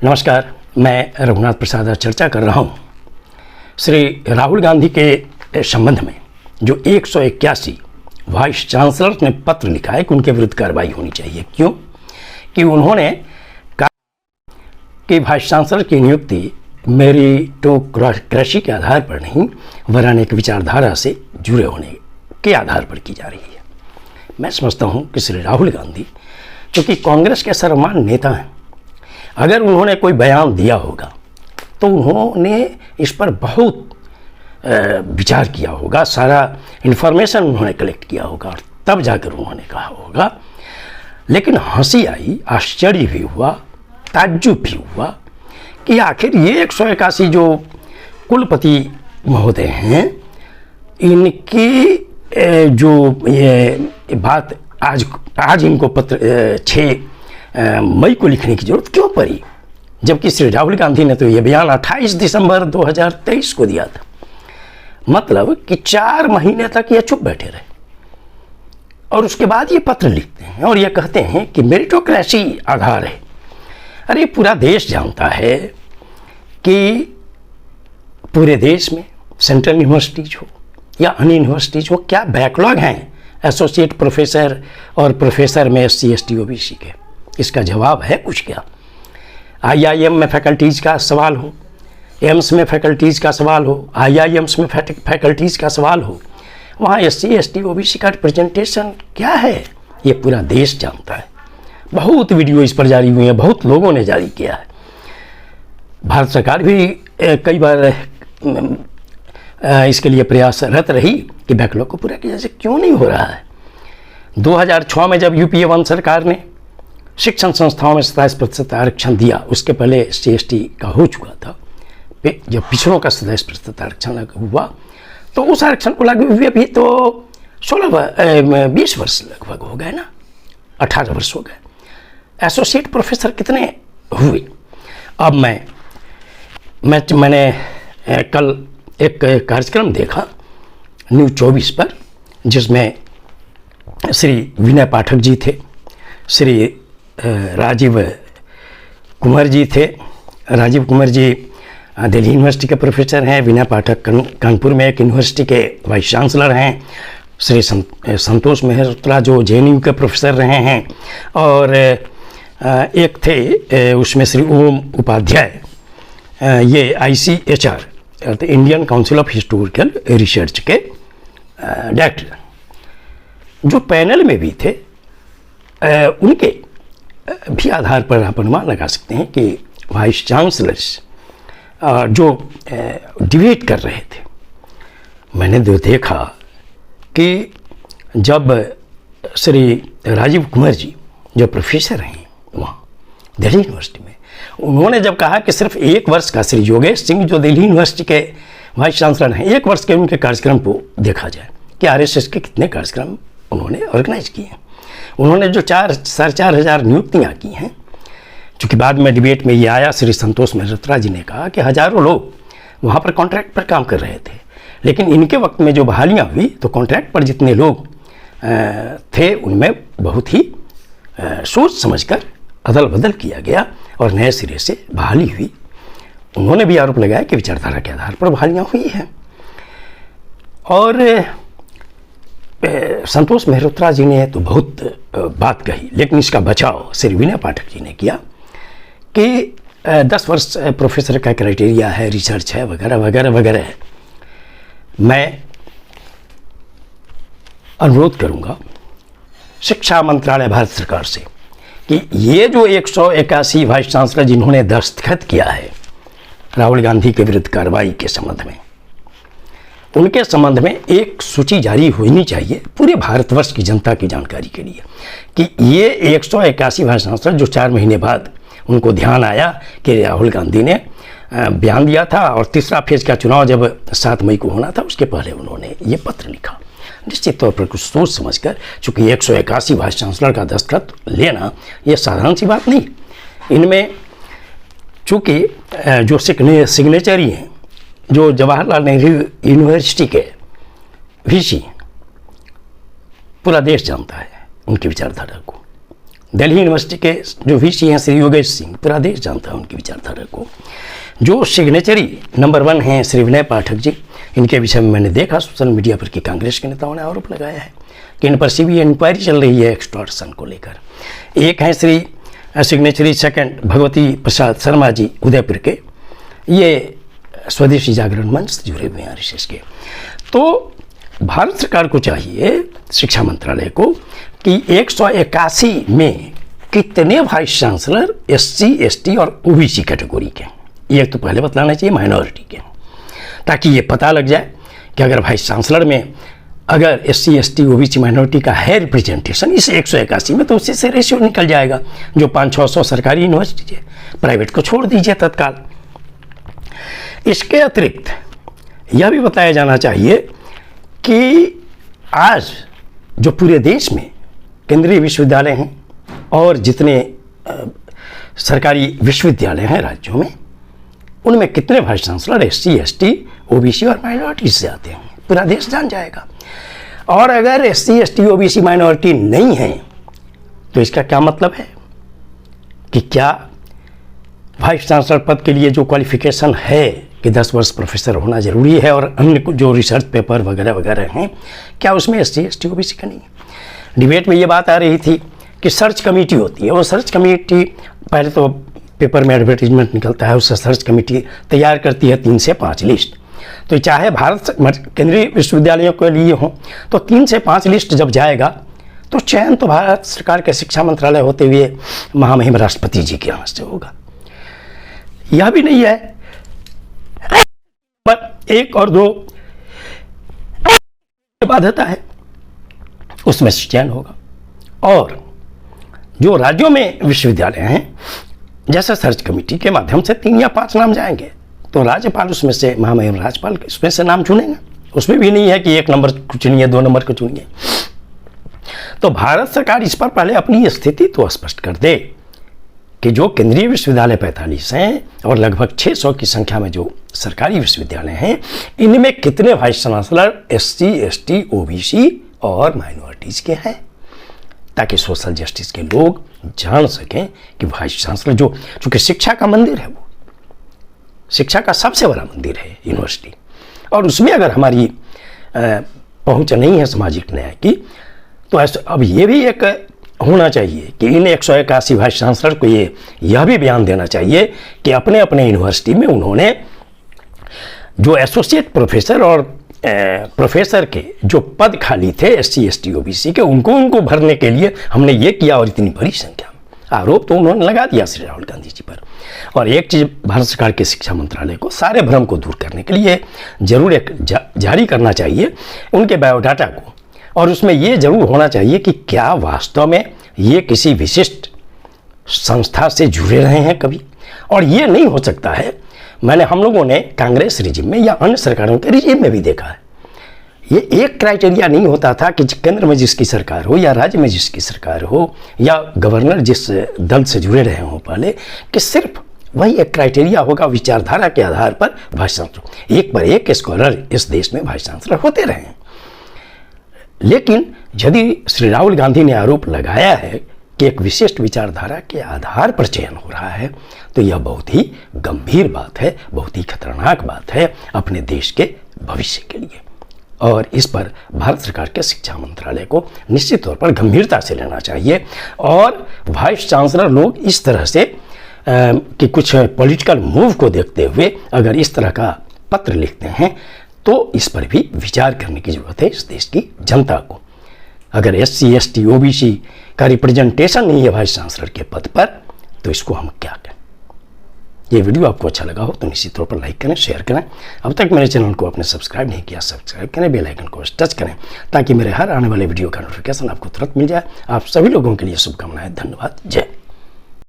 नमस्कार, मैं रघुनाथ प्रसाद चर्चा कर रहा हूँ श्री राहुल गांधी के संबंध में जो 181 वाइस चांसलर ने पत्र लिखा है कि उनके विरुद्ध कार्रवाई होनी चाहिए। क्यों? कि उन्होंने कहा कि वाइस चांसलर की नियुक्ति मेरिटोक्रेसी के आधार पर नहीं वरन एक विचारधारा से जुड़े होने के आधार पर की जा रही है। मैं समझता हूँ कि श्री राहुल गांधी चूँकि कांग्रेस के सर्वमान्य नेता हैं, अगर उन्होंने कोई बयान दिया होगा तो उन्होंने इस पर बहुत विचार किया होगा, सारा इन्फॉर्मेशन उन्होंने कलेक्ट किया होगा और तब जाकर उन्होंने कहा होगा। लेकिन हंसी आई, आश्चर्य भी हुआ, ताज्जुब भी हुआ कि आखिर ये 181 जो कुलपति महोदय हैं, इनकी जो ये बात आज इनको पत्र 6 मई को लिखने की जरूरत क्यों पड़ी, जबकि श्री राहुल गांधी ने तो ये बयान 28 दिसंबर 2023 को दिया था। मतलब कि 4 महीने तक ये चुप बैठे रहे और उसके बाद ये पत्र लिखते हैं और ये कहते हैं कि मेरिटोक्रेसी आधार है। अरे पूरा देश जानता है कि पूरे देश में सेंट्रल यूनिवर्सिटीज हो या अन्य यूनिवर्सिटीज हो, क्या बैकलॉग हैं एसोसिएट प्रोफेसर और प्रोफेसर में SC ST OBC के? इसका जवाब है कुछ क्या? IIM में फैकल्टीज़ का सवाल हो, एम्स में फैकल्टीज़ का सवाल हो, IIMs में फैकल्टीज़ का सवाल हो, वहाँ SC ST OBC का रिप्रेजेंटेशन क्या है, ये पूरा देश जानता है। बहुत वीडियो इस पर जारी हुई हैं, बहुत लोगों ने जारी किया है। भारत सरकार भी कई बार इसके लिए प्रयासरत रही कि बैकलॉग को पूरा किया जाए। क्यों नहीं हो रहा है? 2006 में जब UPA 1 सरकार ने शिक्षण संस्थाओं में 27% आरक्षण दिया, उसके पहले SC ST का हो चुका था, जब पिछड़ों का 27% आरक्षण हुआ तो उस आरक्षण को लागू हुए भी तो 20 वर्ष लगभग हो गए ना, 18 वर्ष हो गए। एसोसिएट प्रोफेसर कितने हुए? अब मैंने कल एक कार्यक्रम देखा न्यूज़ 24 पर, जिसमें श्री विनय पाठक जी थे, श्री राजीव कुमार जी थे। राजीव कुमार जी दिल्ली यूनिवर्सिटी के प्रोफेसर हैं, विनय पाठक कानपुर में एक यूनिवर्सिटी के वाइस चांसलर हैं, श्री संतोष मेहरोत्रा जो JNU के प्रोफेसर रहे हैं, और एक थे उसमें श्री ओम उपाध्याय, ये ICHR Indian council of historical research के डायरेक्टर, जो पैनल में भी थे। उनके भी आधार पर आप अनुमान लगा सकते हैं कि वाइस चांसलर्स जो डिबेट कर रहे थे, मैंने देखा कि जब श्री राजीव कुमार जी जो प्रोफेसर हैं वहाँ दिल्ली यूनिवर्सिटी में, उन्होंने जब कहा कि सिर्फ 1 वर्ष का, श्री योगेश सिंह जो दिल्ली यूनिवर्सिटी के वाइस चांसलर हैं, 1 वर्ष के उनके कार्यक्रम को देखा जाए कि RSS के कितने कार्यक्रम उन्होंने ऑर्गेनाइज किए हैं। उन्होंने जो 4,500 नियुक्तियाँ की हैं, चूँकि बाद में डिबेट में ये आया, श्री संतोष मेहरोत्रा जी ने कहा कि हज़ारों लोग वहाँ पर कॉन्ट्रैक्ट पर काम कर रहे थे, लेकिन इनके वक्त में जो बहालियाँ हुई तो कॉन्ट्रैक्ट पर जितने लोग थे उनमें बहुत ही सोच समझकर अदल बदल किया गया और नए सिरे से बहाली हुई। उन्होंने भी आरोप लगाया कि विचारधारा के आधार पर बहालियाँ हुई हैं। और संतोष मेहरोत्रा जी ने तो बहुत बात कही, लेकिन इसका बचाव श्री विनय पाठक जी ने किया कि 10 वर्ष प्रोफेसर का क्राइटेरिया है, रिसर्च है, वगैरह वगैरह वगैरह है। मैं अनुरोध करूंगा शिक्षा मंत्रालय भारत सरकार से कि ये जो 181 वाइस चांसलर जिन्होंने दस्तखत किया है राहुल गांधी के विरुद्ध कार्रवाई के संबंध में, उनके संबंध में एक सूची जारी होनी चाहिए पूरे भारतवर्ष की जनता की जानकारी के लिए कि ये 181 वाइस चांसलर जो 4 महीने बाद उनको ध्यान आया कि राहुल गांधी ने बयान दिया था और तीसरा फेज का चुनाव जब 7 मई को होना था, उसके पहले उन्होंने ये पत्र लिखा। निश्चित तौर पर कुछ सोच समझकर, चूँकि 181 वाइस चांसलर का दस्तखत लेना ये साधारण सी बात नहीं। इनमें चूँकि जो सिग्नेचर ही हैं, जो जवाहरलाल नेहरू यूनिवर्सिटी के VC, पूरा देश जानता है उनकी विचारधारा को, दिल्ली यूनिवर्सिटी के जो वीसी हैं श्री योगेश सिंह, पूरा देश जानता है उनकी विचारधारा को। जो सिग्नेचरी नंबर 1 हैं श्री विनय पाठक जी, इनके विषय में मैंने देखा सोशल मीडिया पर कि कांग्रेस के नेताओं ने आरोप लगाया है कि इन पर सीबीआई इंक्वायरी चल रही है एक्सटॉर्शन को लेकर। एक हैं श्री सिग्नेचरी सेकंड भगवती प्रसाद शर्मा जी उदयपुर के, ये स्वदेशी जागरण मंच से जुड़े हुए हैं आरएसएस के। तो भारत सरकार को चाहिए, शिक्षा मंत्रालय को, कि 181 में कितने वाइस चांसलर एससी, एसटी और ओबीसी कैटेगरी के, ये तो पहले बतलाना चाहिए माइनॉरिटी के, ताकि ये पता लग जाए कि अगर वाइस चांसलर में अगर एससी, एसटी, ओबीसी माइनॉरिटी का है रिप्रेजेंटेशन इस 181 में, तो उससे से रेशियो निकल जाएगा। जो 500-600 सरकारी यूनिवर्सिटी है, प्राइवेट को छोड़ दीजिए तत्काल। इसके अतिरिक्त यह भी बताया जाना चाहिए कि आज जो पूरे देश में केंद्रीय विश्वविद्यालय हैं और जितने सरकारी विश्वविद्यालय हैं राज्यों में, उनमें कितने vice chancellor SC, ST, OBC और माइनॉरिटी से आते हैं, पूरा देश जान जाएगा। और अगर एससी, एसटी, ओबीसी माइनॉरिटी नहीं है तो इसका क्या मतलब है कि क्या वाइस चांसलर पद के लिए जो क्वालिफिकेशन है कि 10 वर्ष प्रोफेसर होना जरूरी है और अन्य जो रिसर्च पेपर वगैरह वगैरह हैं, क्या उसमें एससी, एसटी, ओबीसी का नहीं है? डिबेट में ये बात आ रही थी कि सर्च कमेटी होती है, वो सर्च कमेटी पहले तो पेपर में एडवर्टीजमेंट निकलता है, उससे सर्च कमेटी तैयार करती है 3 से 5 लिस्ट। तो चाहे भारत केंद्रीय विश्वविद्यालयों के लिए हो तो 3 से 5 लिस्ट जब जाएगा तो चयन तो भारत सरकार के शिक्षा मंत्रालय होते हुए महामहिम राष्ट्रपति जी के यहाँ से होगा। यह भी नहीं है पर 1 और 2 बाध्यता है, उसमें चयन होगा। और जो राज्यों में विश्वविद्यालय हैं, जैसे सर्च कमेटी के माध्यम से 3 या 5 नाम जाएंगे तो राज्यपाल उसमें से, महामहिम राज्यपाल उसमें से नाम चुनेंगे। उसमें भी नहीं है कि 1 नंबर को चुनिए, 2 नंबर को चुनिए। तो भारत सरकार इस पर पहले अपनी स्थिति तो स्पष्ट कर दे कि जो केंद्रीय विश्वविद्यालय 45 हैं और लगभग 600 की संख्या में जो सरकारी विश्वविद्यालय हैं, इनमें कितने vice chancellor SC, ST, OBC और माइनॉरिटीज के हैं, ताकि सोशल जस्टिस के लोग जान सकें कि वाइस चांसलर जो, चूंकि शिक्षा का मंदिर है, वो शिक्षा का सबसे बड़ा मंदिर है यूनिवर्सिटी, और उसमें अगर हमारी पहुंच नहीं है सामाजिक न्याय की, तो ऐसा अब ये भी एक होना चाहिए कि इन 181 वाइस चांसलर को यह भी बयान देना चाहिए कि अपने अपने यूनिवर्सिटी में उन्होंने जो एसोसिएट प्रोफेसर और प्रोफेसर के जो पद खाली थे एससी, एसटी, ओबीसी के, उनको भरने के लिए हमने ये किया और इतनी बड़ी संख्या में आरोप तो उन्होंने लगा दिया श्री राहुल गांधी जी पर। और एक चीज़ भारत सरकार के शिक्षा मंत्रालय को सारे भ्रम को दूर करने के लिए जरूर एक जारी करना चाहिए उनके बायोडाटा को, और उसमें ये जरूर होना चाहिए कि क्या वास्तव में ये किसी विशिष्ट संस्था से जुड़े रहे हैं कभी। और ये नहीं हो सकता है, हम लोगों ने कांग्रेस रिजिम में या अन्य सरकारों के रिजिम में भी देखा है, ये एक क्राइटेरिया नहीं होता था कि केंद्र में जिसकी सरकार हो या राज्य में जिसकी सरकार हो या गवर्नर जिस दल से जुड़े रहे हों पहले, कि सिर्फ वही एक क्राइटेरिया होगा विचारधारा के आधार पर वाइस चांसलर, एक पर एक स्कॉलर इस देश में वाइस चांसलर होते रहे हैं। लेकिन यदि श्री राहुल गांधी ने आरोप लगाया है कि एक विशिष्ट विचारधारा के आधार पर चयन हो रहा है, तो यह बहुत ही गंभीर बात है, बहुत ही खतरनाक बात है अपने देश के भविष्य के लिए। और इस पर भारत सरकार के शिक्षा मंत्रालय को निश्चित तौर पर गंभीरता से लेना चाहिए। और वाइस चांसलर लोग इस तरह से कि कुछ पॉलिटिकल मूव को देखते हुए अगर इस तरह का पत्र लिखते हैं, तो इस पर भी विचार करने की जरूरत है इस देश की जनता को। अगर एससी, एसटी, ओबीसी का रिप्रेजेंटेशन नहीं है वाइस चांसलर के पद पर, तो इसको हम क्या करें। ये वीडियो आपको अच्छा लगा हो तो निश्चित तौर पर लाइक करें, शेयर करें। अब तक मेरे चैनल को आपने सब्सक्राइब नहीं किया, सब्सक्राइब करें, बेल आइकन को टच करें ताकि मेरे हर आने वाले वीडियो का नोटिफिकेशन आपको तुरंत मिल जाए। आप सभी लोगों के लिए शुभकामनाएं। धन्यवाद। जय